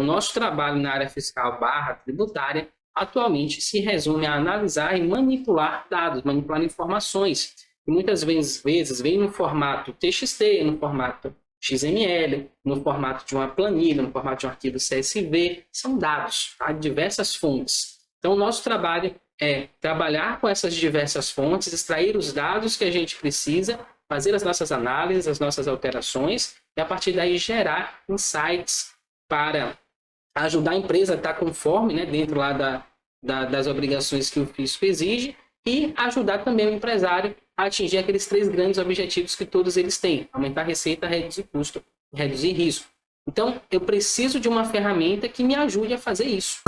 nosso trabalho na área fiscal / tributária atualmente se resume a analisar e manipular dados, manipular informações, que muitas vezes vem no formato TXT, no formato XML, no formato de uma planilha, no formato de um arquivo CSV, são dados, tá? De diversas fontes. Então, o nosso trabalho é trabalhar com essas diversas fontes, extrair os dados que a gente precisa, fazer as nossas análises, as nossas alterações, e a partir daí gerar insights para ajudar a empresa a estar conforme, né, dentro lá das obrigações que o fisco exige, e ajudar também o empresário a atingir aqueles 3 grandes objetivos que todos eles têm: aumentar a receita, reduzir custo e reduzir risco. Então, eu preciso de uma ferramenta que me ajude a fazer isso.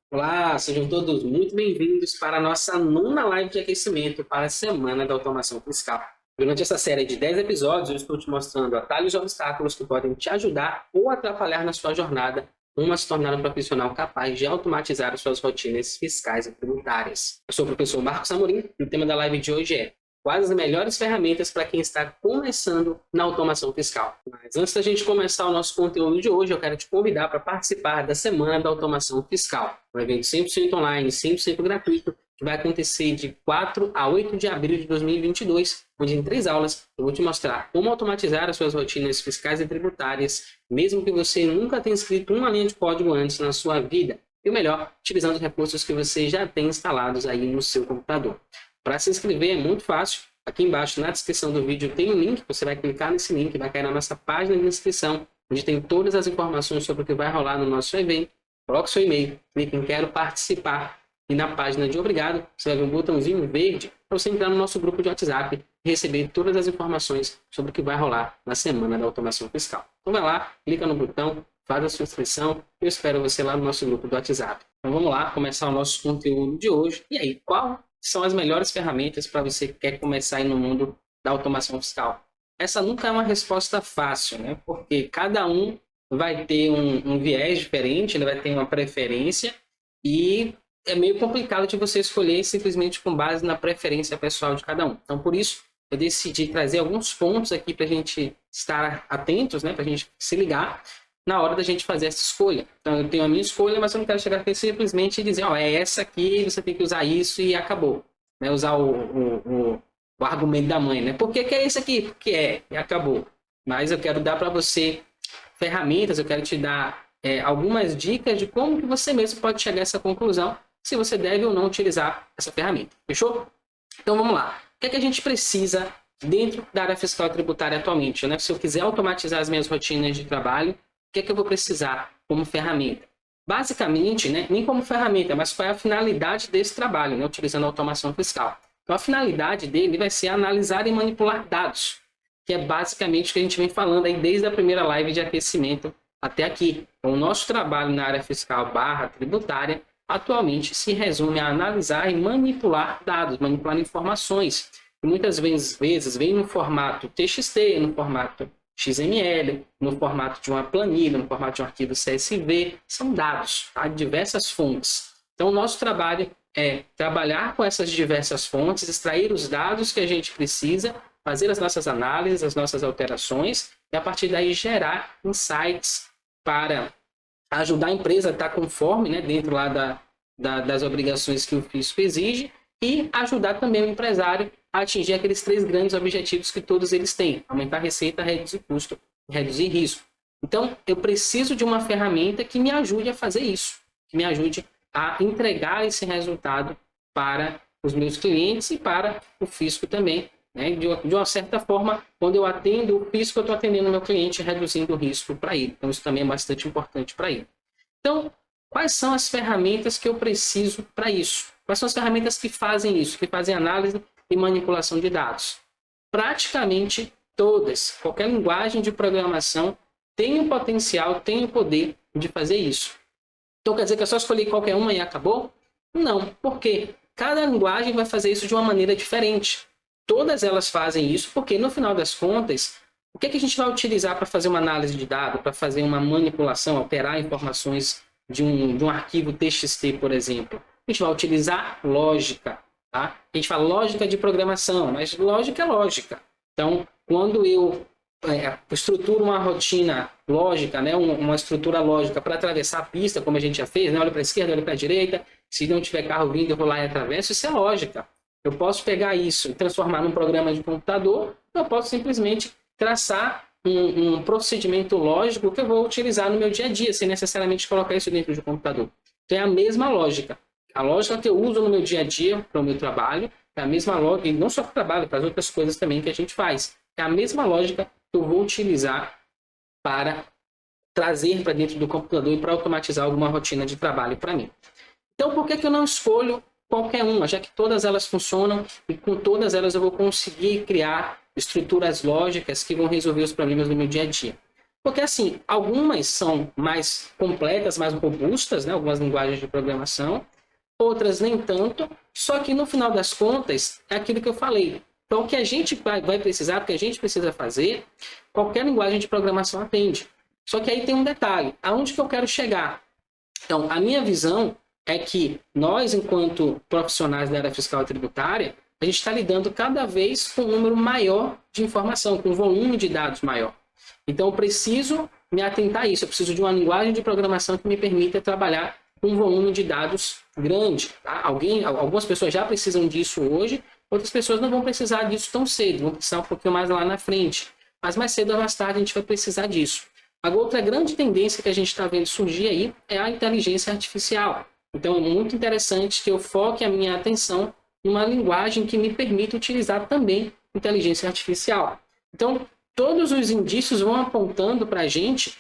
Olá, sejam todos muito bem-vindos para a nossa 9ª live de aquecimento para a Semana da Automação Fiscal. Durante essa série de 10 episódios, eu estou te mostrando atalhos e obstáculos que podem te ajudar ou atrapalhar na sua jornada rumo a se tornar um profissional capaz de automatizar as suas rotinas fiscais e tributárias. Eu sou o professor Marcos Amorim e o tema da live de hoje é: quais as melhores ferramentas para quem está começando na automação fiscal? Mas antes da gente começar o nosso conteúdo de hoje, eu quero te convidar para participar da Semana da Automação Fiscal, um evento 100% online, 100% gratuito, que vai acontecer de 4 a 8 de abril de 2022, onde em 3 aulas eu vou te mostrar como automatizar as suas rotinas fiscais e tributárias, mesmo que você nunca tenha escrito uma linha de código antes na sua vida, e o melhor, utilizando os recursos que você já tem instalados aí no seu computador. Para se inscrever é muito fácil. Aqui embaixo na descrição do vídeo tem um link, você vai clicar nesse link, vai cair na nossa página de inscrição, onde tem todas as informações sobre o que vai rolar no nosso evento. Coloque seu e-mail, clique em Quero Participar e na página de Obrigado você vai ver um botãozinho verde para você entrar no nosso grupo de WhatsApp e receber todas as informações sobre o que vai rolar na Semana da Automação Fiscal. Então vai lá, clica no botão, faz a sua inscrição e eu espero você lá no nosso grupo do WhatsApp. Então vamos lá começar o nosso conteúdo de hoje. E aí, qual são as melhores ferramentas para você que quer começar aí no mundo da automação fiscal? Essa nunca é uma resposta fácil, né? Porque cada um vai ter um viés diferente, ele vai ter uma preferência e é meio complicado de você escolher simplesmente com base na preferência pessoal de cada um. Então, por isso, eu decidi trazer alguns pontos aqui para a gente estar atentos, né? Para a gente se ligar na hora da gente fazer essa escolha. Então, eu tenho a minha escolha, mas eu não quero chegar aqui simplesmente e dizer, ó, é essa aqui, você tem que usar isso e acabou. Né? Usar o argumento da mãe, né? Por que é esse aqui? Porque é, e acabou. Mas eu quero dar para você ferramentas, eu quero te dar algumas dicas de como que você mesmo pode chegar a essa conclusão, se você deve ou não utilizar essa ferramenta. Fechou? Então, vamos lá. O que é que a gente precisa dentro da área fiscal e tributária atualmente? Né? Se eu quiser automatizar as minhas rotinas de trabalho, o que é que eu vou precisar como ferramenta? Basicamente, né, nem como ferramenta, mas qual é a finalidade desse trabalho, né, utilizando a automação fiscal. Então, a finalidade dele vai ser analisar e manipular dados, que é basicamente o que a gente vem falando aí desde a primeira live de aquecimento até aqui. Então, o nosso trabalho na área fiscal / tributária atualmente se resume a analisar e manipular dados, manipular informações, que muitas vezes vem no formato TXT, no formato XML, no formato de uma planilha, no formato de um arquivo CSV, são dados, tá? De diversas fontes. Então, o nosso trabalho é trabalhar com essas diversas fontes, extrair os dados que a gente precisa, fazer as nossas análises, as nossas alterações, e a partir daí gerar insights para ajudar a empresa a estar conforme, né, dentro lá das obrigações que o fisco exige, e ajudar também o empresário a atingir aqueles 3 grandes objetivos que todos eles têm: aumentar a receita, reduzir custo e reduzir risco. Então, eu preciso de uma ferramenta que me ajude a fazer isso, que me ajude a entregar esse resultado para os meus clientes e para o fisco também. Né? De uma certa forma, quando eu atendo o fisco, eu estou atendendo o meu cliente, reduzindo o risco para ele. Então, isso também é bastante importante para ele. Então, quais são as ferramentas que eu preciso para isso? Quais são as ferramentas que fazem isso, que fazem análise e manipulação de dados? Praticamente todas. Qualquer linguagem de programação tem o potencial, tem o poder de fazer isso. Então, quer dizer que é só escolher qualquer uma e acabou? Não. Por quê? Cada linguagem vai fazer isso de uma maneira diferente. Todas elas fazem isso porque, no final das contas, o que é que a gente vai utilizar para fazer uma análise de dados, para fazer uma manipulação, alterar informações de um arquivo TXT, por exemplo? A gente vai utilizar lógica. Tá? A gente fala lógica de programação, mas lógica é lógica. Então, quando eu estrutura uma rotina lógica, né? Uma estrutura lógica para atravessar a pista, como a gente já fez, né? Olha para a esquerda, olha para a direita, se não tiver carro vindo, eu vou lá e atravesso. Isso é lógica. Eu posso pegar isso e transformar num programa de computador, eu posso simplesmente traçar um procedimento lógico que eu vou utilizar no meu dia a dia, sem necessariamente colocar isso dentro de um computador. Então é a mesma lógica. A lógica que eu uso no meu dia a dia para o meu trabalho é a mesma lógica, e não só para o trabalho, para as outras coisas também que a gente faz. É a mesma lógica que eu vou utilizar para trazer para dentro do computador e para automatizar alguma rotina de trabalho para mim. Então, por que eu não escolho qualquer uma, já que todas elas funcionam e com todas elas eu vou conseguir criar estruturas lógicas que vão resolver os problemas do meu dia a dia? Porque, assim, algumas são mais completas, mais robustas, né? Algumas linguagens de programação, outras nem tanto, só que no final das contas, é aquilo que eu falei. Então, o que a gente vai precisar, o que a gente precisa fazer, qualquer linguagem de programação atende. Só que aí tem um detalhe, aonde que eu quero chegar? Então, a minha visão é que nós, enquanto profissionais da área fiscal e tributária, a gente está lidando cada vez com um número maior de informação, com um volume de dados maior. Então, eu preciso me atentar a isso, eu preciso de uma linguagem de programação que me permita trabalhar com um volume de dados grande. Tá? Algumas pessoas já precisam disso hoje, outras pessoas não vão precisar disso tão cedo, vão precisar um pouquinho mais lá na frente. Mas mais cedo ou mais tarde a gente vai precisar disso. Agora, outra grande tendência que a gente está vendo surgir aí é a inteligência artificial. Então, é muito interessante que eu foque a minha atenção numa linguagem que me permita utilizar também inteligência artificial. Então, todos os indícios vão apontando para a gente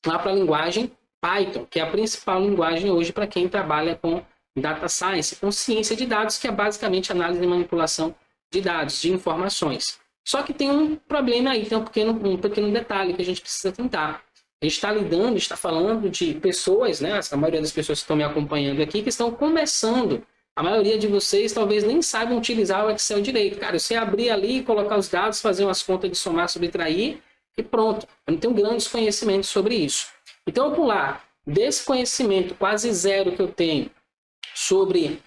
lá para a linguagem Python, que é a principal linguagem hoje para quem trabalha com data science, com ciência de dados, que é basicamente análise e manipulação de dados, de informações. Só que tem um problema aí, tem um pequeno detalhe que a gente precisa tentar. A gente está falando de pessoas, né? A maioria das pessoas que estão me acompanhando aqui, que estão começando. A maioria de vocês talvez nem saibam utilizar o Excel direito. Cara, você abrir ali, colocar os dados, fazer umas contas de somar, subtrair e pronto. Eu não tenho grandes conhecimentos sobre isso. Então, eu pular desse conhecimento quase zero que eu tenho sobre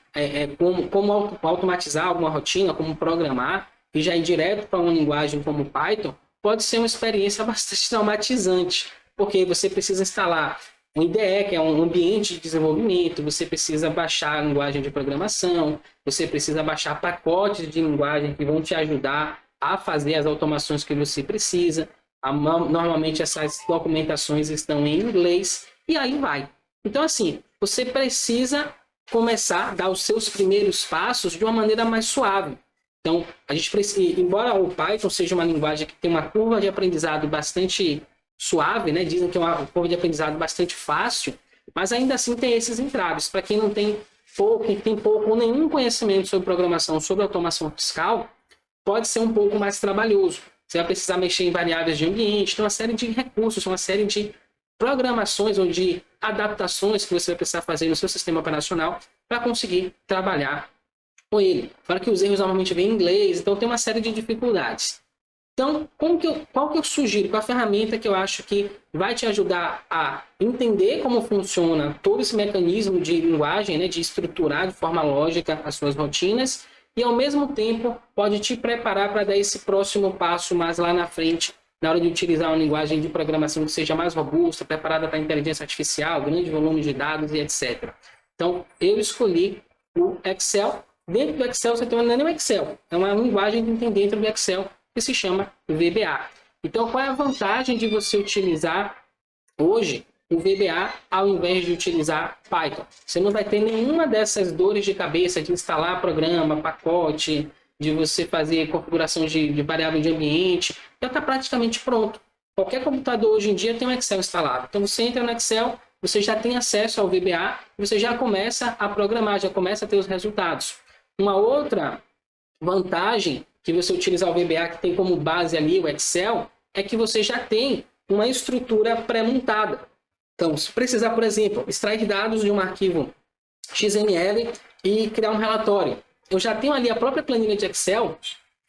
como automatizar alguma rotina, como programar, e já ir direto para uma linguagem como Python, pode ser uma experiência bastante traumatizante, porque você precisa instalar um IDE, que é um ambiente de desenvolvimento, você precisa baixar a linguagem de programação, você precisa baixar pacotes de linguagem que vão te ajudar a fazer as automações que você precisa. Normalmente essas documentações estão em inglês, e aí vai. Então, assim, você precisa começar a dar os seus primeiros passos de uma maneira mais suave. Então, a gente precisa, embora o Python seja uma linguagem que tem uma curva de aprendizado bastante suave, né? Dizem que é uma curva de aprendizado bastante fácil, mas ainda assim tem esses entraves. Para quem não tem pouco ou nenhum conhecimento sobre programação, sobre automação fiscal, pode ser um pouco mais trabalhoso. Você vai precisar mexer em variáveis de ambiente, tem uma série de recursos, uma série de programações ou de adaptações que você vai precisar fazer no seu sistema operacional para conseguir trabalhar com ele. Claro que os erros normalmente vêm em inglês, então tem uma série de dificuldades. Então, qual que eu sugiro? Qual a ferramenta que eu acho que vai te ajudar a entender como funciona todo esse mecanismo de linguagem, né, de estruturar de forma lógica as suas rotinas, e ao mesmo tempo pode te preparar para dar esse próximo passo mais lá na frente, na hora de utilizar uma linguagem de programação que seja mais robusta, preparada para inteligência artificial, grande volume de dados e etc. Então, eu escolhi o Excel. Dentro do Excel, você tem nem o Excel, é uma linguagem que tem dentro do Excel que se chama VBA. Então, qual é a vantagem de você utilizar hoje o VBA ao invés de utilizar Python? Você não vai ter nenhuma dessas dores de cabeça de instalar programa, pacote, de você fazer configuração de variável de ambiente. Já está praticamente pronto. Qualquer computador hoje em dia tem um Excel instalado. Então, você entra no Excel, você já tem acesso ao VBA, você já começa a programar, já começa a ter os resultados. Uma outra vantagem que você utilizar o VBA, que tem como base ali o Excel, é que você já tem uma estrutura pré-montada. Então, se precisar, por exemplo, extrair dados de um arquivo XML e criar um relatório, eu já tenho ali a própria planilha de Excel,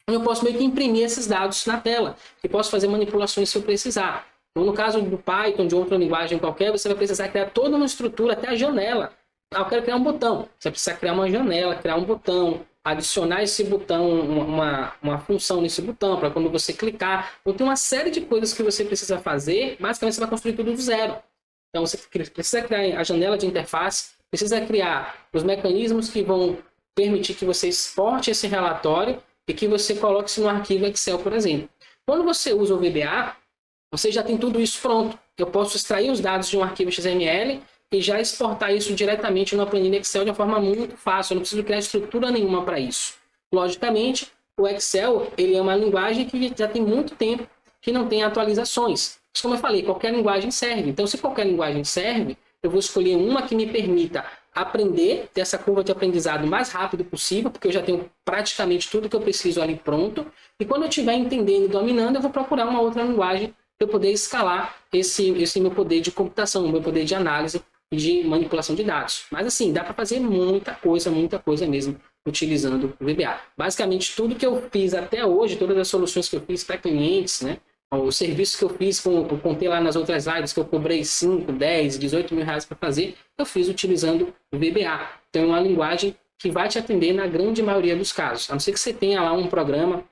onde eu posso meio que imprimir esses dados na tela e posso fazer manipulações se eu precisar. Então, no caso do Python, de outra linguagem qualquer, você vai precisar criar toda uma estrutura, até a janela. Eu quero criar um botão. Você precisa criar uma janela, criar um botão, adicionar esse botão, uma função nesse botão, para quando você clicar. Então tem uma série de coisas que você precisa fazer, basicamente você vai construir tudo do zero. Então você precisa criar a janela de interface, precisa criar os mecanismos que vão permitir que você exporte esse relatório e que você coloque isso no arquivo Excel, por exemplo. Quando você usa o VBA, você já tem tudo isso pronto. Eu posso extrair os dados de um arquivo XML e já exportar isso diretamente na planilha Excel de uma forma muito fácil. Eu não preciso criar estrutura nenhuma para isso. Logicamente, o Excel ele é uma linguagem que já tem muito tempo que não tem atualizações. Mas, como eu falei, qualquer linguagem serve. Então, se qualquer linguagem serve, eu vou escolher uma que me permita aprender, ter essa curva de aprendizado o mais rápido possível, porque eu já tenho praticamente tudo que eu preciso ali pronto. E quando eu estiver entendendo e dominando, eu vou procurar uma outra linguagem para eu poder escalar esse meu poder de computação, meu poder de análise e de manipulação de dados. Mas assim, dá para fazer muita coisa mesmo, utilizando o VBA. Basicamente, tudo que eu fiz até hoje, todas as soluções que eu fiz para clientes, né? Os serviços que eu fiz, eu contei lá nas outras lives que eu cobrei 5, 10, 18 mil reais para fazer, eu fiz utilizando o VBA. Então é uma linguagem que vai te atender na grande maioria dos casos. A não ser que você tenha lá um programa,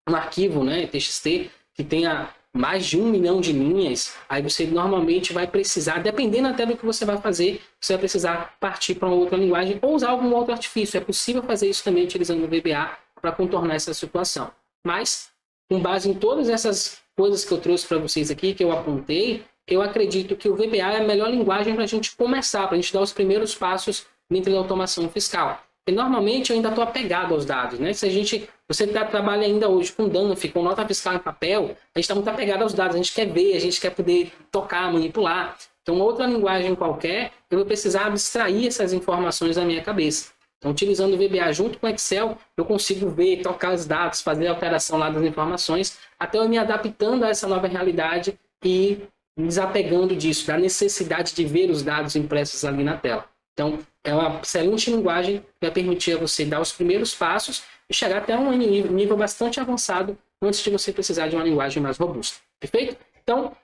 um arquivo, né, TXT, que tenha mais de 1 milhão de linhas, aí você normalmente vai precisar, dependendo até do que você vai fazer, você vai precisar partir para uma outra linguagem ou usar algum outro artifício. É possível fazer isso também utilizando o VBA para contornar essa situação. Mas, com base em todas essas coisas que eu trouxe para vocês aqui, que eu apontei, eu acredito que o VBA é a melhor linguagem para a gente começar, para a gente dar os primeiros passos dentro da automação fiscal. E normalmente eu ainda estou apegado aos dados, né? Se você trabalha ainda hoje com DANF, com nota fiscal em papel, a gente está muito apegado aos dados, a gente quer ver, a gente quer poder tocar, manipular. Então, outra linguagem qualquer, eu vou precisar abstrair essas informações da minha cabeça. Então, utilizando o VBA junto com o Excel, eu consigo ver, tocar os dados, fazer a alteração lá das informações, até eu me adaptando a essa nova realidade e desapegando disso, da necessidade de ver os dados impressos ali na tela. Então, é uma excelente linguagem que vai permitir a você dar os primeiros passos e chegar até um nível bastante avançado antes de você precisar de uma linguagem mais robusta. Perfeito? Então,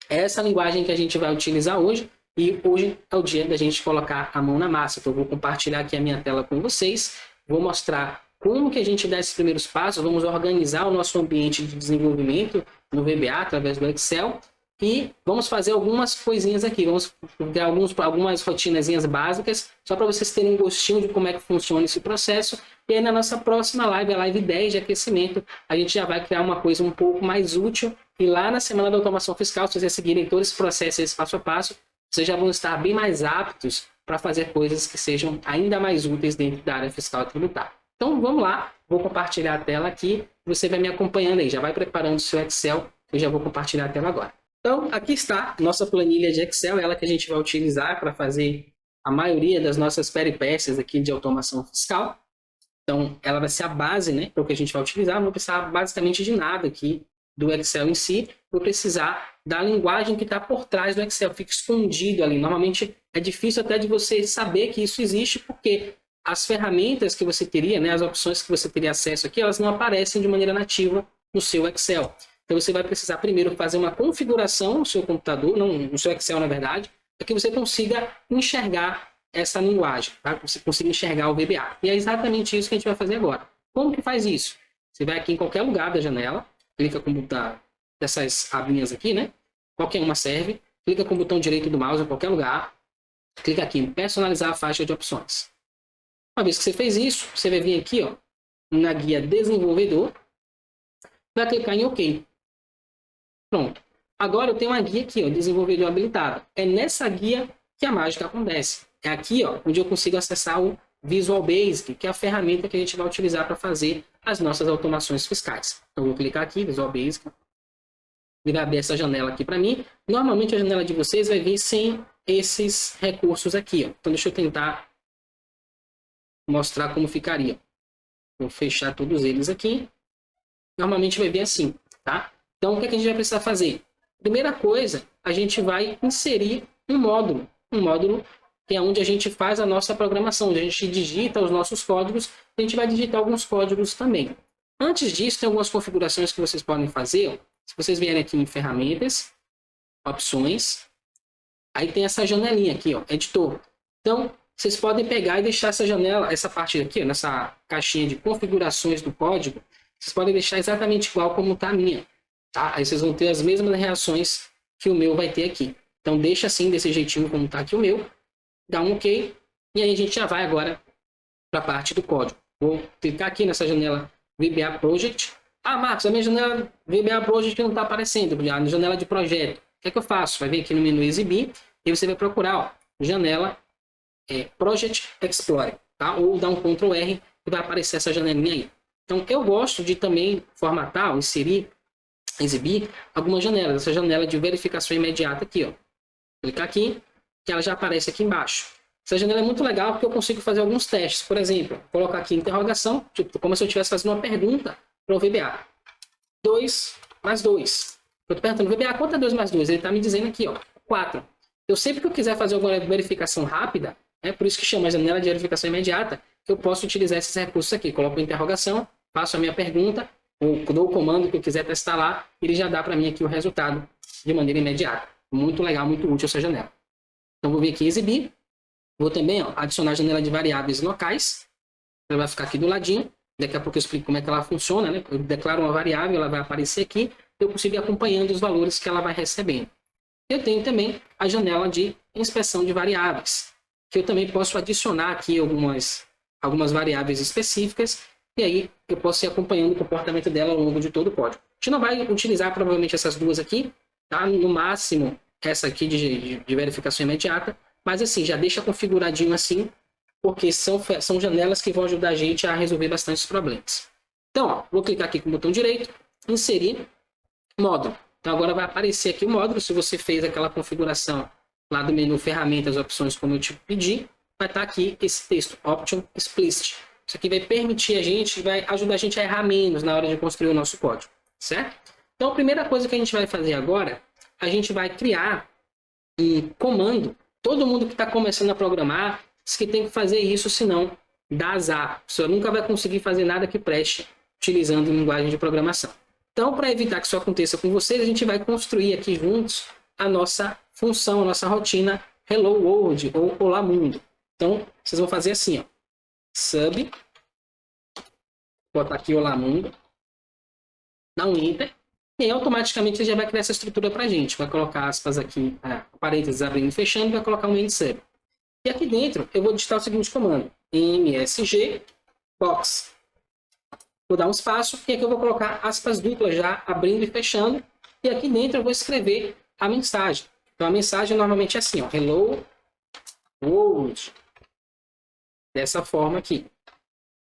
é essa linguagem que a gente vai utilizar hoje e hoje é o dia da gente colocar a mão na massa. Então, eu vou compartilhar aqui a minha tela com vocês, vou mostrar como que a gente dá esses primeiros passos, vamos organizar o nosso ambiente de desenvolvimento no VBA através do Excel. E vamos fazer algumas coisinhas aqui, vamos dar algumas rotinazinhas básicas, só para vocês terem um gostinho de como é que funciona esse processo. E aí na nossa próxima live, a live 10 de aquecimento, a gente já vai criar uma coisa um pouco mais útil. E lá na Semana da Automação Fiscal, se vocês seguirem todo esse processo, esse passo a passo, vocês já vão estar bem mais aptos para fazer coisas que sejam ainda mais úteis dentro da área fiscal e tributária. Então vamos lá, vou compartilhar a tela aqui, você vai me acompanhando aí, já vai preparando o seu Excel, eu já vou compartilhar a tela agora. Então, aqui está nossa planilha de Excel, ela que a gente vai utilizar para fazer a maioria das nossas peripécias aqui de automação fiscal. Então, ela vai ser a base, né, para o que a gente vai utilizar. Não vou precisar basicamente de nada aqui do Excel em si, vou precisar da linguagem que está por trás do Excel, fica escondido ali. Normalmente é difícil até de você saber que isso existe, porque as ferramentas que você teria, né, as opções que você teria acesso aqui, elas não aparecem de maneira nativa no seu Excel. Então, você vai precisar primeiro fazer uma configuração no seu computador, no seu Excel, na verdade, para que você consiga enxergar essa linguagem, tá? Você consiga enxergar o VBA. E é exatamente isso que a gente vai fazer agora. Como que faz isso? Você vai aqui em qualquer lugar da janela, clica com o botão dessas abinhas aqui, né? Qualquer uma serve. Clica com o botão direito do mouse em qualquer lugar. Clica aqui em personalizar a faixa de opções. Uma vez que você fez isso, você vai vir aqui, ó, na guia desenvolvedor, vai clicar em OK. Pronto. Agora eu tenho uma guia aqui, ó, desenvolvedor habilitado. É nessa guia que a mágica acontece. É aqui, ó, onde eu consigo acessar o Visual Basic, que é a ferramenta que a gente vai utilizar para fazer as nossas automações fiscais. Então, eu vou clicar aqui, Visual Basic. Ele vai abrir essa janela aqui para mim. Normalmente a janela de vocês vai vir sem esses recursos aqui, ó. Então, deixa eu tentar mostrar como ficaria. Vou fechar todos eles aqui. Normalmente vai vir assim, tá? Então, o que a gente vai precisar fazer? Primeira coisa, a gente vai inserir um módulo. Um módulo que é onde a gente faz a nossa programação, onde a gente digita os nossos códigos, a gente vai digitar alguns códigos também. Antes disso, tem algumas configurações que vocês podem fazer. Ó. Se vocês vierem aqui em ferramentas, opções, aí tem essa janelinha aqui, ó, editor. Então, vocês podem pegar e deixar essa janela, essa parte aqui, ó, nessa caixinha de configurações do código, vocês podem deixar exatamente igual como está a minha. Tá? Aí vocês vão ter as mesmas reações que o meu vai ter aqui. Então deixa assim, desse jeitinho como está aqui o meu, dá um OK, e aí a gente já vai agora para a parte do código. Vou clicar aqui nessa janela VBA Project. Ah, Marcos, a minha janela VBA Project não está aparecendo, na janela de projeto. O que é que eu faço? Vai vir aqui no menu Exibir, e você vai procurar, ó, janela Project Explorer, tá? Ou dar um Ctrl R e vai aparecer essa janelinha aí. Então eu gosto de também formatar, ou exibir algumas janelas. Essa janela de verificação imediata aqui, ó. Clicar aqui, que ela já aparece aqui embaixo. Essa janela é muito legal porque eu consigo fazer alguns testes. Por exemplo, colocar aqui interrogação, tipo, como se eu estivesse fazendo uma pergunta para o VBA. 2 mais 2. Eu estou perguntando, VBA, quanto é 2 mais 2? Ele está me dizendo aqui, ó, 4. Eu sempre que eu quiser fazer alguma verificação rápida, por isso que chama a janela de verificação imediata, que eu posso utilizar esses recursos aqui. Coloco a interrogação, faço a minha pergunta, ou dou o comando que eu quiser testar lá, ele já dá para mim aqui o resultado de maneira imediata. Muito legal, muito útil essa janela. Então vou vir aqui em exibir, vou também adicionar a janela de variáveis locais, ela vai ficar aqui do ladinho, daqui a pouco eu explico como é que ela funciona, né? Eu declaro uma variável, ela vai aparecer aqui, eu consigo ir acompanhando os valores que ela vai recebendo. Eu tenho também a janela de inspeção de variáveis, que eu também posso adicionar aqui algumas variáveis específicas, e aí eu posso ir acompanhando o comportamento dela ao longo de todo o código. A gente não vai utilizar provavelmente essas duas aqui, tá? No máximo essa aqui de verificação imediata, mas assim, já deixa configuradinho assim, porque são janelas que vão ajudar a gente a resolver bastante problemas. Então, ó, vou clicar aqui com o botão direito, inserir módulo. Então agora vai aparecer aqui o módulo, se você fez aquela configuração lá do menu ferramentas, opções, como eu te pedi, vai estar aqui esse texto, Option Explicit. Isso aqui vai permitir a gente, vai ajudar a gente a errar menos na hora de construir o nosso código, certo? Então a primeira coisa que a gente vai fazer agora, a gente vai criar um comando. Todo mundo que está começando a programar, diz que tem que fazer isso, senão dá azar. Você nunca vai conseguir fazer nada que preste utilizando linguagem de programação. Então, para evitar que isso aconteça com vocês, a gente vai construir aqui juntos a nossa função, a nossa rotina Hello World ou Olá Mundo. Então, vocês vão fazer assim, ó. Sub, botar aqui Olá Mundo, dá um Enter, e aí, automaticamente ele já vai criar essa estrutura para a gente. Vai colocar aspas aqui, parênteses abrindo e fechando, e vai colocar um end sub. E aqui dentro eu vou digitar o seguinte comando, msg box. Vou dar um espaço e aqui eu vou colocar aspas duplas já abrindo e fechando. E aqui dentro eu vou escrever a mensagem. Então a mensagem normalmente é assim, ó, Hello World. Dessa forma aqui.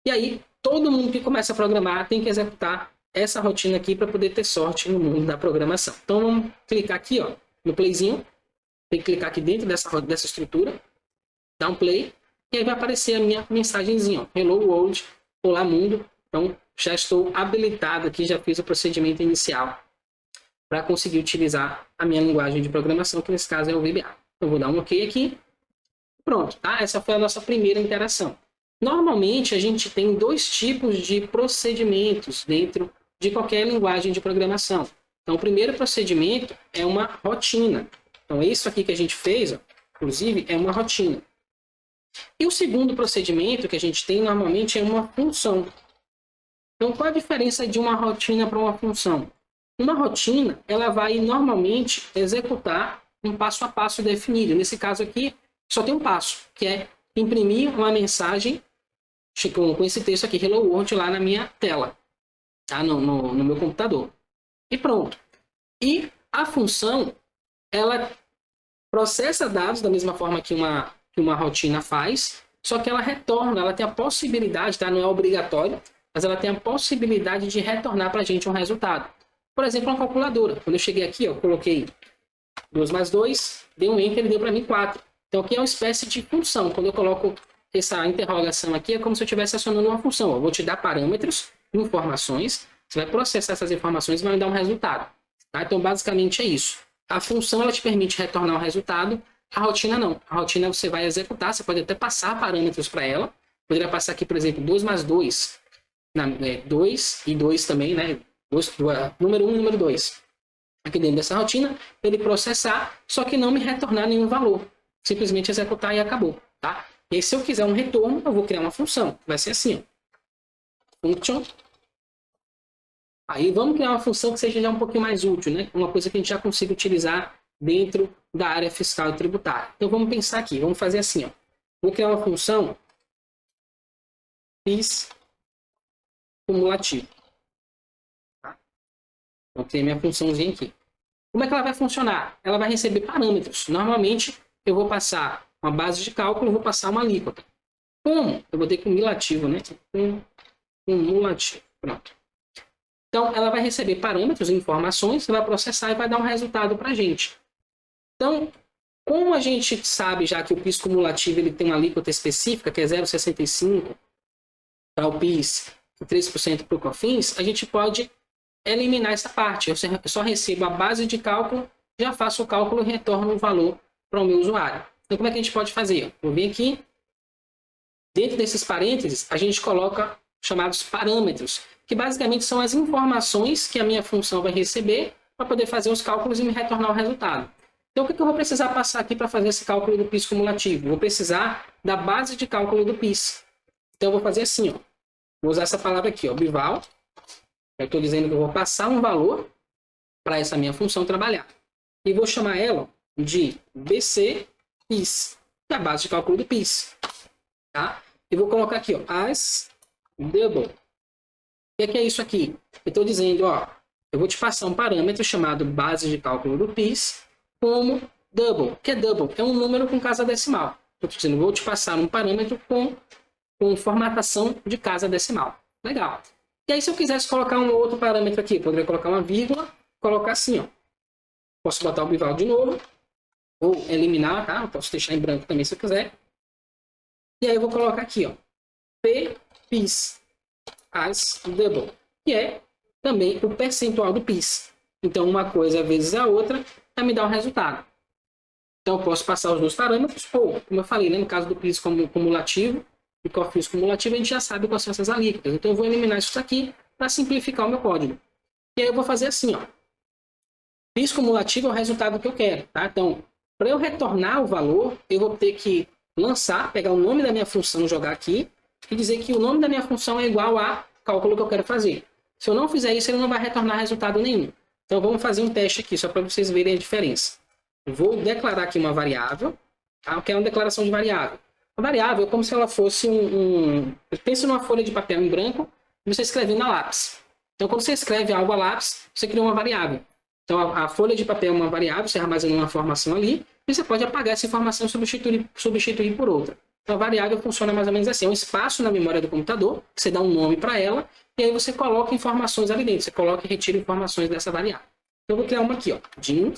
E aí todo mundo que começa a programar tem que executar essa rotina aqui para poder ter sorte no mundo da programação. Então vamos clicar aqui, ó, no playzinho. Tem que clicar aqui dentro dessa estrutura. Dar um play. E aí vai aparecer a minha mensagenzinha, ó, Hello World, Olá Mundo. Então já estou habilitado aqui, já fiz o procedimento inicial para conseguir utilizar a minha linguagem de programação, que nesse caso é o VBA. Eu vou dar um OK aqui. Pronto, tá? Essa foi a nossa primeira interação. Normalmente a gente tem dois tipos de procedimentos dentro de qualquer linguagem de programação. Então o primeiro procedimento é uma rotina. Então isso aqui que a gente fez, ó, inclusive, é uma rotina. E o segundo procedimento que a gente tem normalmente é uma função. Então, qual a diferença de uma rotina para uma função? Uma rotina, ela vai normalmente executar um passo a passo definido. Nesse caso aqui, só tem um passo, que é imprimir uma mensagem com esse texto aqui, Hello World, lá na minha tela, tá? no meu computador. E pronto. E a função, ela processa dados da mesma forma que uma rotina faz, só que ela retorna, ela tem a possibilidade, tá? Não é obrigatório, mas ela tem a possibilidade de retornar para a gente um resultado. Por exemplo, uma calculadora. Quando eu cheguei aqui, eu coloquei 2 mais 2, dei um Enter e deu para mim 4. Então aqui é uma espécie de função. Quando eu coloco essa interrogação aqui, é como se eu estivesse acionando uma função. Eu vou te dar parâmetros, informações, você vai processar essas informações e vai me dar um resultado. Tá? Então basicamente é isso. A função ela te permite retornar um resultado, a rotina não. A rotina você vai executar, você pode até passar parâmetros para ela. Poderia passar aqui, por exemplo, 2 mais 2. 2 e 2 também, né? Número 1 e número 2. Aqui dentro dessa rotina, ele processar, só que não me retornar nenhum valor. Simplesmente executar e acabou, tá? E aí, se eu quiser um retorno, eu vou criar uma função. Vai ser assim, ó. Function. Aí vamos criar uma função que seja já um pouquinho mais útil, né? Uma coisa que a gente já consiga utilizar dentro da área fiscal e tributária. Então vamos pensar aqui, vamos fazer assim, ó. Vou criar uma função PIS cumulativo. Tá? Vou criar minha funçãozinha aqui. Como é que ela vai funcionar? Ela vai receber parâmetros. Normalmente eu vou passar uma base de cálculo, eu vou passar uma alíquota. Como? Eu vou ter cumulativo, né? Cumulativo. Pronto. Então, ela vai receber parâmetros e informações, vai processar e vai dar um resultado para a gente. Então, como a gente sabe já que o PIS cumulativo ele tem uma alíquota específica, que é 0,65 para o PIS e 3% para o COFINS, a gente pode eliminar essa parte. Eu só recebo a base de cálculo, já faço o cálculo e retorno o valor para o meu usuário. Então, como é que a gente pode fazer? Vou vir aqui. Dentro desses parênteses, a gente coloca chamados parâmetros, que basicamente são as informações que a minha função vai receber para poder fazer os cálculos e me retornar o resultado. Então, o que eu vou precisar passar aqui para fazer esse cálculo do PIS cumulativo? Vou precisar da base de cálculo do PIS. Então, eu vou fazer assim, ó. Vou usar essa palavra aqui, ó, bival. Eu estou dizendo que eu vou passar um valor para essa minha função trabalhar. E vou chamar ela de BC PIS, que é a base de cálculo do PIS. Tá? E vou colocar aqui, ó, as double. O que é isso aqui? Eu estou dizendo, ó, eu vou te passar um parâmetro chamado base de cálculo do PIS como double. O que é double? É um número com casa decimal. Estou dizendo, vou te passar um parâmetro com formatação de casa decimal. Legal. E aí, se eu quisesse colocar um outro parâmetro aqui, eu poderia colocar uma vírgula, colocar assim, ó. Posso botar o bival de novo, ou eliminar, tá? Eu posso deixar em branco também se eu quiser. E aí eu vou colocar aqui, ó, PIS as double, que é também o percentual do PIS. Então, uma coisa vezes a outra vai me dar um resultado. Então, eu posso passar os dois parâmetros, ou, como eu falei, né, no caso do PIS como cumulativo e COFINS cumulativo, a gente já sabe quais são essas alíquotas. Então, eu vou eliminar isso aqui para simplificar o meu código. E aí eu vou fazer assim, ó. PIS cumulativo é o resultado que eu quero, tá? Então, para eu retornar o valor, eu vou ter que pegar o nome da minha função, jogar aqui, e dizer que o nome da minha função é igual a cálculo que eu quero fazer. Se eu não fizer isso, ele não vai retornar resultado nenhum. Então, vamos fazer um teste aqui, só para vocês verem a diferença. Eu vou declarar aqui uma variável, tá? Que é uma declaração de variável. A variável é como se ela fosse pense numa folha de papel em branco e você escreve na lápis. Então, quando você escreve algo a lápis, você cria uma variável. Então, a folha de papel é uma variável, você armazena uma informação ali, e você pode apagar essa informação e substituir por outra. Então, a variável funciona mais ou menos assim. É um espaço na memória do computador, você dá um nome para ela, e aí você coloca informações ali dentro. Você coloca e retira informações dessa variável. Então, eu vou criar uma aqui, ó, din,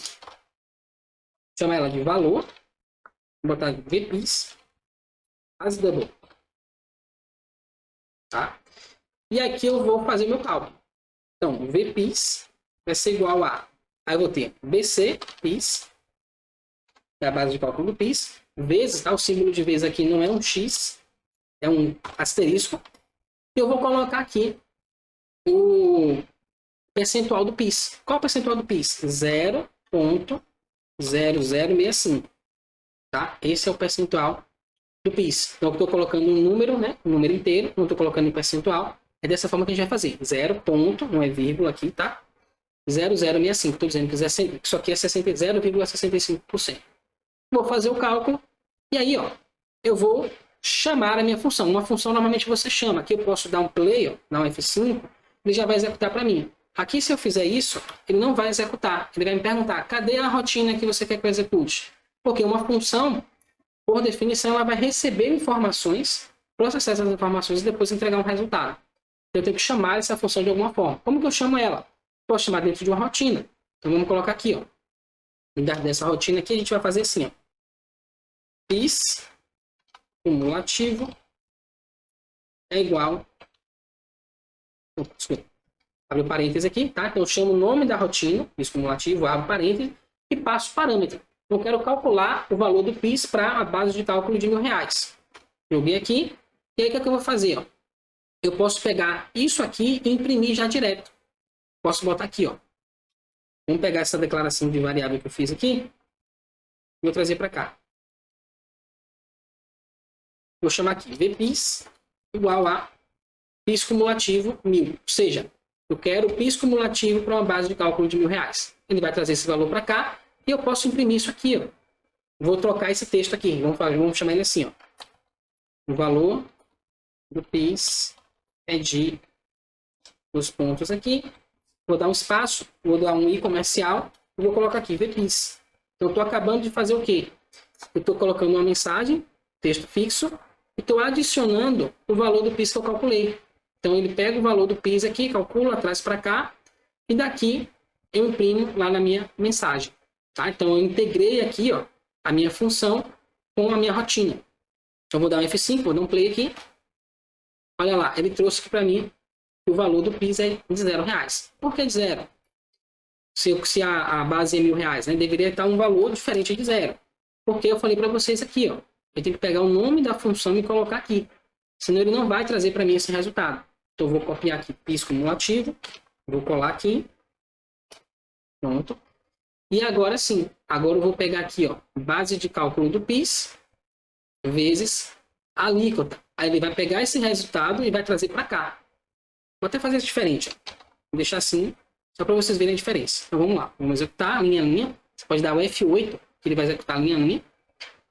chama ela de valor, vou botar vpis, as double. Tá? E aqui eu vou fazer meu cálculo. Então, vpis vai ser igual a... Aí eu vou ter BC, PIS, que é a base de cálculo do PIS, vezes, tá? O símbolo de vezes aqui não é um X, é um asterisco. E eu vou colocar aqui o percentual do PIS. Qual é o percentual do PIS? 0,0065. Tá? Esse é o percentual do PIS. Então, eu estou colocando um número, né? Um número inteiro, não estou colocando em percentual. É dessa forma que a gente vai fazer. 0, não é vírgula aqui, tá? 0,065. Estou dizendo que isso aqui é 0,65%. Vou fazer o cálculo. E aí, ó, eu vou chamar a minha função. Uma função normalmente você chama. Aqui eu posso dar um play, ó, dar um F5, ele já vai executar para mim. Aqui, se eu fizer isso, ele não vai executar. Ele vai me perguntar, cadê a rotina que você quer que eu execute? Porque uma função, por definição, ela vai receber informações, processar essas informações e depois entregar um resultado. Eu tenho que chamar essa função de alguma forma. Como que eu chamo ela? Posso chamar dentro de uma rotina. Então, vamos colocar aqui, ó. Dessa rotina aqui, a gente vai fazer assim, ó. PIS cumulativo é igual... Desculpa. Abre o parênteses aqui, tá? Então, eu chamo o nome da rotina, PIS cumulativo, abro parênteses e passo o parâmetro. Eu quero calcular o valor do PIS para a base de cálculo de R$1.000. Joguei aqui. E aí, o que é que eu vou fazer, ó? Eu posso pegar isso aqui e imprimir já direto. Posso botar aqui, ó. Vamos pegar essa declaração de variável que eu fiz aqui e vou trazer para cá. Vou chamar aqui VPIS igual a PIS cumulativo 1.000. Ou seja, eu quero o PIS cumulativo para uma base de cálculo de R$ 1.000. Ele vai trazer esse valor para cá e eu posso imprimir isso aqui. Ó. Vou trocar esse texto aqui. Vamos chamar ele assim. Ó. O valor do PIS é de os pontos aqui. Vou dar um espaço, vou dar um i comercial e vou colocar aqui VPIS. Então, eu estou acabando de fazer o quê? Eu estou colocando uma mensagem, texto fixo, e estou adicionando o valor do PIS que eu calculei. Então, ele pega o valor do PIS aqui, calcula, traz para cá, e daqui eu imprimo lá na minha mensagem. Tá? Então, eu integrei aqui ó, a minha função com a minha rotina. Então, vou dar um F5, vou dar um play aqui. Olha lá, ele trouxe aqui para mim que o valor do PIS é de R$0. Por que de zero? Se a base é R$1.000, né, deveria estar um valor diferente de zero. Porque eu falei para vocês aqui, ó, eu tenho que pegar o nome da função e colocar aqui. Senão ele não vai trazer para mim esse resultado. Então eu vou copiar aqui PIS cumulativo, vou colar aqui. Pronto. E agora sim, agora eu vou pegar aqui, ó, base de cálculo do PIS vezes a alíquota. Aí ele vai pegar esse resultado e vai trazer para cá. Vou até fazer isso diferente. Ó. Vou deixar assim, só para vocês verem a diferença. Então vamos lá, vamos executar linha a linha. Você pode dar o F8, que ele vai executar linha a linha.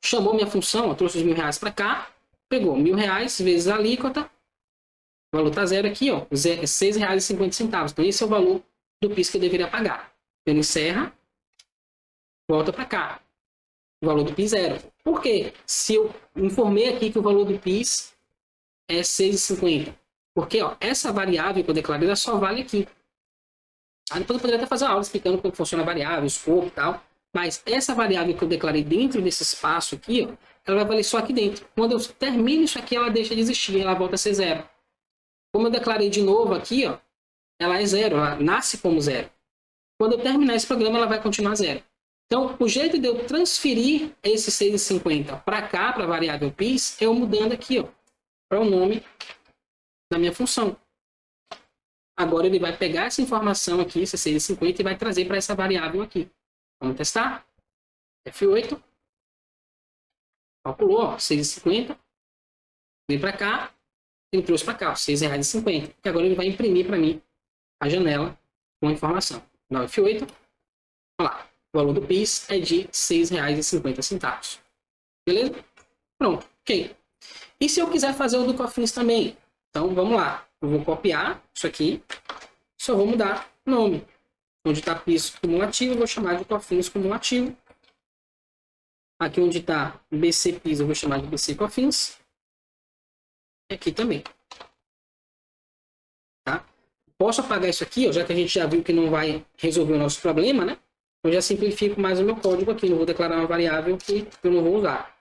Chamou minha função, ó, trouxe os R$1.000 para cá. Pegou R$1.000 vezes a alíquota. O valor está zero aqui, ó, R$ 6,50. Então esse é o valor do PIS que eu deveria pagar. Ele encerra, volta para cá. O valor do PIS zero. Por quê? Se eu informei aqui que o valor do PIS é 6,50. Porque ó, essa variável que eu declarei ela só vale aqui. Aí depois eu poderia até fazer uma aula explicando como funciona a variável, o escopo e tal. Mas essa variável que eu declarei dentro desse espaço aqui, ó, ela vai valer só aqui dentro. Quando eu termino isso aqui, ela deixa de existir, ela volta a ser zero. Como eu declarei de novo aqui, ó, ela é zero, ela nasce como zero. Quando eu terminar esse programa, ela vai continuar zero. Então, o jeito de eu transferir esse 6,50 para cá, para a variável PIS, é eu mudando aqui, ó, para o nome da minha função. Agora ele vai pegar essa informação aqui, esse 6,50, e vai trazer para essa variável aqui. Vamos testar? F8. Calculou, ó, 6,50. Vem para cá. Ele trouxe para cá, R$ 6,50. E agora ele vai imprimir para mim a janela com a informação. Dá F8. Olha lá. O valor do PIS é de R$ 6,50. Beleza? Pronto. Ok. E se eu quiser fazer o do Cofins também? Então, vamos lá. Eu vou copiar isso aqui. Só vou mudar o nome. Onde está PIS cumulativo, eu vou chamar de Cofins cumulativo. Aqui onde está BC PIS, eu vou chamar de BC Cofins. E aqui também. Tá? Posso apagar isso aqui, ó, já que a gente já viu que não vai resolver o nosso problema, né? Eu já simplifico mais o meu código aqui. Não vou declarar uma variável que eu não vou usar.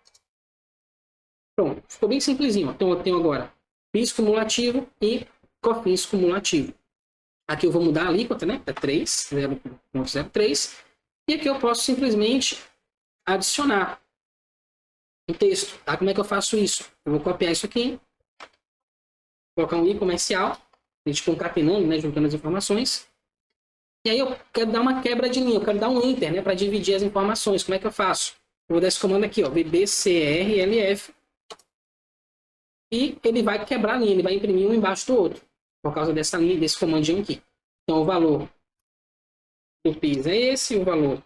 Pronto. Ficou bem simplesinho. Então eu tenho agora PIS cumulativo e Cofins cumulativo. Aqui eu vou mudar a alíquota, né? É 3, 0,03. E aqui eu posso simplesmente adicionar um texto. Tá? Como é que eu faço isso? Eu vou copiar isso aqui. Colocar um i comercial. A gente concatenando, né? Juntando as informações. E aí eu quero dar uma quebra de linha. Eu quero dar um enter, né? Para dividir as informações. Como é que eu faço? Eu vou dar esse comando aqui, ó. VBCRLF. E ele vai quebrar a linha. Ele vai imprimir um embaixo do outro. Por causa dessa linha, desse comandinho aqui. Então, o valor do PIS é esse. O valor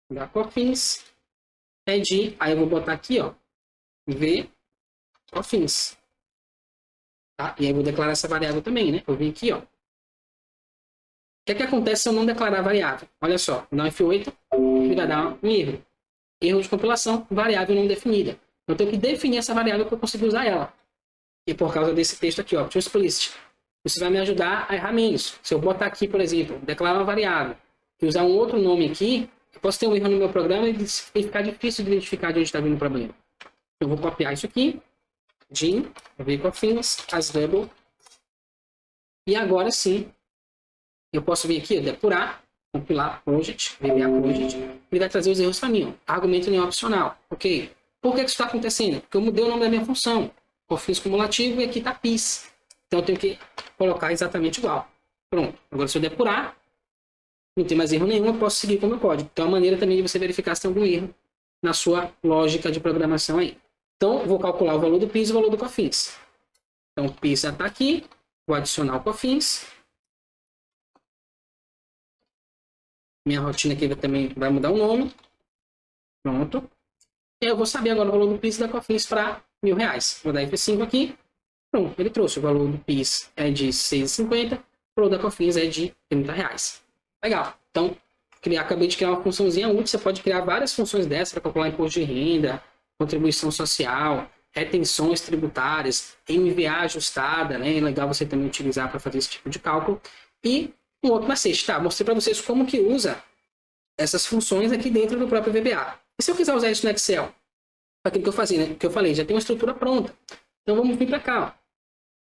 da Cofins é de... Aí eu vou botar aqui, ó. V Cofins. Tá? E aí eu vou declarar essa variável também, né? Eu vim aqui, ó. O que é que acontece se eu não declarar a variável? Olha só. Vou dar um F8. Ele vai dar um erro. Erro de compilação. Variável não definida. Eu tenho que definir essa variável para eu conseguir usar ela. E por causa desse texto aqui, ó. To explicit. Isso vai me ajudar a errar menos. Se eu botar aqui, por exemplo, declarar uma variável e usar um outro nome aqui, eu posso ter um erro no meu programa e ficar difícil de identificar de onde está vindo o problema. Eu vou copiar isso aqui. Din, Cofins, as double. E agora sim, eu posso vir aqui, depurar, compilar project, VBA project. Ele vai trazer os erros para mim. Ó. Argumento não opcional. Ok. Por que isso está acontecendo? Porque eu mudei o nome da minha função. Cofins cumulativo e aqui está PIS. Então eu tenho que colocar exatamente igual. Pronto. Agora se eu depurar, não tem mais erro nenhum, eu posso seguir com o meu código. Então é uma maneira também de você verificar se tem algum erro na sua lógica de programação aí. Então, vou calcular o valor do PIS e o valor do COFINS. Então, o PIS já está aqui. Vou adicionar o COFINS. Minha rotina aqui também vai mudar o nome. Pronto. E eu vou saber agora o valor do PIS e da COFINS para R$1.000. Vou dar F5 aqui. Pronto, ele trouxe. O valor do PIS é de R$ 6,50. O valor da COFINS é de R$30. Legal. Então, acabei de criar uma funçãozinha útil. Você pode criar várias funções dessas para calcular imposto de renda, contribuição social, retenções tributárias, MVA ajustada, né? É legal você também utilizar para fazer esse tipo de cálculo. E um outro macete, tá? Mostrei para vocês como que usa essas funções aqui dentro do próprio VBA. E se eu quiser usar isso no Excel? Aquilo que eu fazia, né? Que eu falei, já tem uma estrutura pronta. Então vamos vir para cá, ó.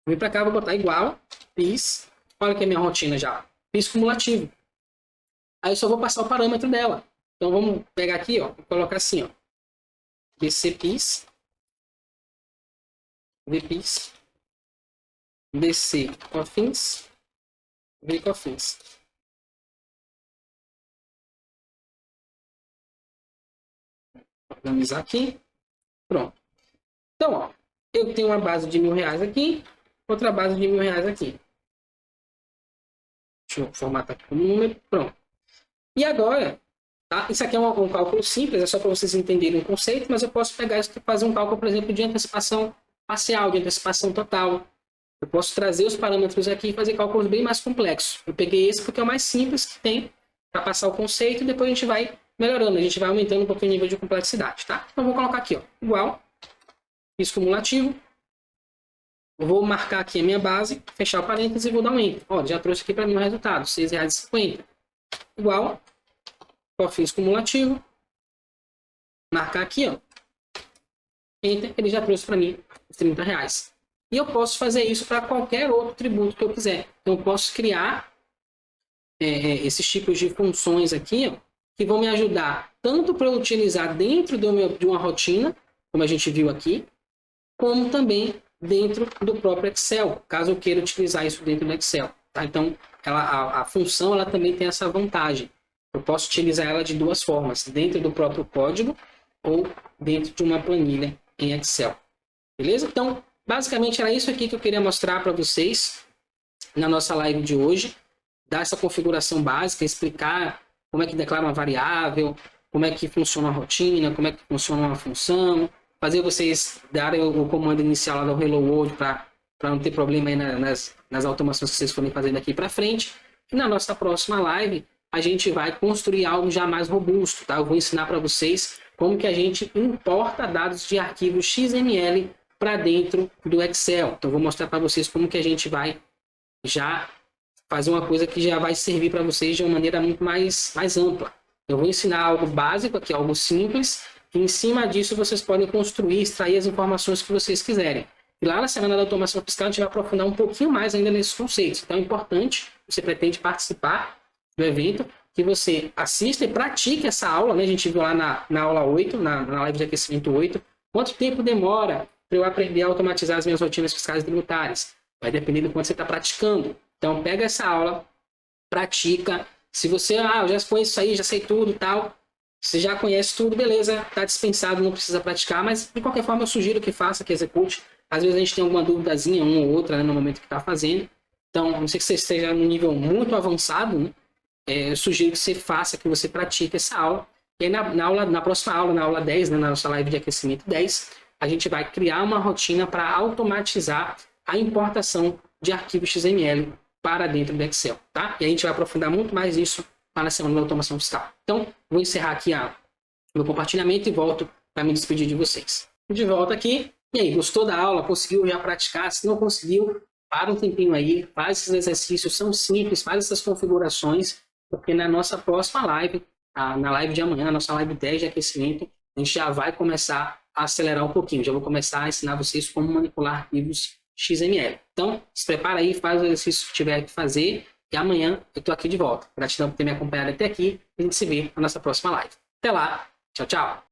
Vou vir para cá, vou botar igual, PIS. Olha aqui a minha rotina já. PIS cumulativo. Aí eu só vou passar o parâmetro dela. Então vamos pegar aqui, ó, e colocar assim, ó. BC-PIS, VPIS, BC-COFINS, VCOFINS. Organizar aqui. Pronto. Então, ó, eu tenho uma base de R$1.000 aqui, outra base de R$1.000 aqui. Deixa eu formatar aqui como número. Pronto. E agora, tá? Isso aqui é um cálculo simples, é só para vocês entenderem o conceito, mas eu posso pegar isso e fazer um cálculo, por exemplo, de antecipação parcial, de antecipação total. Eu posso trazer os parâmetros aqui e fazer cálculos bem mais complexos. Eu peguei esse porque é o mais simples que tem para passar o conceito e depois a gente vai melhorando, a gente vai aumentando um pouquinho o nível de complexidade, tá? Então, eu vou colocar aqui, ó, igual, PIS cumulativo. Eu vou marcar aqui a minha base, fechar o parênteses e vou dar um Enter. Ó, já trouxe aqui para mim o resultado, R$ 6,50. Igual, COFINS cumulativo. Marcar aqui, ó. Enter, ele já trouxe para mim os R$30. E eu posso fazer isso para qualquer outro tributo que eu quiser. Então, eu posso criar esses tipos de funções aqui, ó, que vão me ajudar tanto para eu utilizar dentro de uma rotina, como a gente viu aqui, como também dentro do próprio Excel, caso eu queira utilizar isso dentro do Excel. Tá? Então, a função ela também tem essa vantagem. Eu posso utilizar ela de duas formas, dentro do próprio código ou dentro de uma planilha em Excel. Beleza? Então, basicamente era isso aqui que eu queria mostrar para vocês na nossa live de hoje. Dar essa configuração básica, explicar como é que declara uma variável, como é que funciona a rotina, como é que funciona uma função, fazer vocês darem o comando inicial lá do Hello World para não ter problema aí nas automações que vocês forem fazendo aqui para frente. E na nossa próxima live, a gente vai construir algo já mais robusto, tá? Eu vou ensinar para vocês como que a gente importa dados de arquivos XML para dentro do Excel. Então, eu vou mostrar para vocês como que a gente vai já fazer uma coisa que já vai servir para vocês de uma maneira muito mais ampla. Eu vou ensinar algo básico aqui, algo simples, e em cima disso vocês podem construir, extrair as informações que vocês quiserem. E lá na Semana da Automação Fiscal a gente vai aprofundar um pouquinho mais ainda nesses conceitos. Então é importante, você pretende participar do evento, que você assista e pratique essa aula, né? A gente viu lá na aula 8, na live de aquecimento 8, quanto tempo demora para eu aprender a automatizar as minhas rotinas fiscais e tributárias. Vai depender do quanto você está praticando. Então pega essa aula, pratica. Se você, eu já conheço isso aí, já sei tudo e tal, você já conhece tudo, beleza, está dispensado, não precisa praticar, mas de qualquer forma eu sugiro que faça, que execute. Às vezes a gente tem alguma duvidazinha, uma ou outra, né, no momento que está fazendo. Então, a não ser que você esteja num nível muito avançado, né, eu sugiro que você faça, que você pratique essa aula. E aí na próxima aula, na aula 10, né, na nossa live de aquecimento 10, a gente vai criar uma rotina para automatizar a importação de arquivos XML para dentro do Excel, tá? E a gente vai aprofundar muito mais isso lá na Semana da Automação Fiscal. Então, vou encerrar aqui meu compartilhamento e volto para me despedir de vocês. De volta aqui. E aí, gostou da aula? Conseguiu já praticar? Se não conseguiu, para um tempinho aí, faz esses exercícios, são simples, faz essas configurações, porque na nossa próxima live, na live de amanhã, na nossa live 10 de aquecimento, a gente já vai começar a acelerar um pouquinho. Já vou começar a ensinar vocês como manipular arquivos XML. Então, se prepara aí, faz o exercício que tiver que fazer e amanhã eu estou aqui de volta. Gratidão por ter me acompanhado até aqui. A gente se vê na nossa próxima live. Até lá. Tchau, tchau.